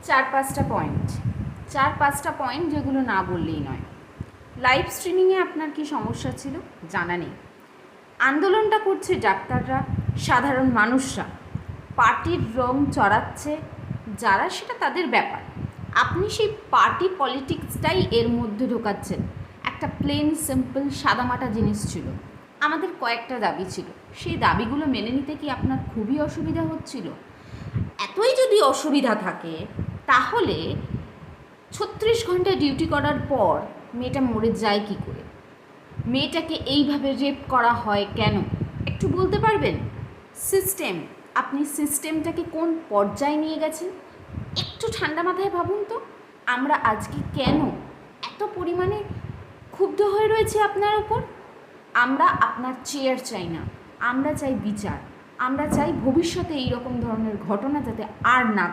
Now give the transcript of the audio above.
চার পাঁচটা পয়েন্ট যেগুলো না বললেই নয়। লাইভ স্ট্রিমিংয়ে আপনার কি সমস্যা ছিল জানা নেই। আন্দোলনটা করছে ডাক্তাররা, সাধারণ মানুষরা, পার্টির রং চড়াচ্ছে যারা, সেটা তাদের ব্যাপার। আপনি সেই পার্টি পলিটিক্সটাই এর মধ্যে ঢোকাচ্ছেন। একটা প্লেন সিম্পল সাদামাটা জিনিস ছিল, আমাদের কয়েকটা দাবি ছিল, সেই দাবিগুলো মেনে নিতে কি আপনার খুবই অসুবিধা হচ্ছিল? এতই যদি অসুবিধা থাকে তাহলে 36 ঘন্টা ডিউটি করার পর মেয়েটা মরে যায় কি করে? মেয়েটাকে এইভাবে রেপ করা হয় কেন একটু বলতে পারবেন? সিস্টেম, আপনি সিস্টেমটাকে কোন পর্যায়ে নিয়ে গেছেন একটু ঠান্ডা মাথায় ভাবুন তো। আমরা আজকে কেন এত পরিমাণে ক্ষুব্ধ হয়ে রয়েছে আপনার ওপর? আমরা আপনার চেয়ার চাই না, আমরা চাই বিচার। আমরা চাই ভবিষ্যতে এই রকম ধরনের ঘটনা যাতে আর না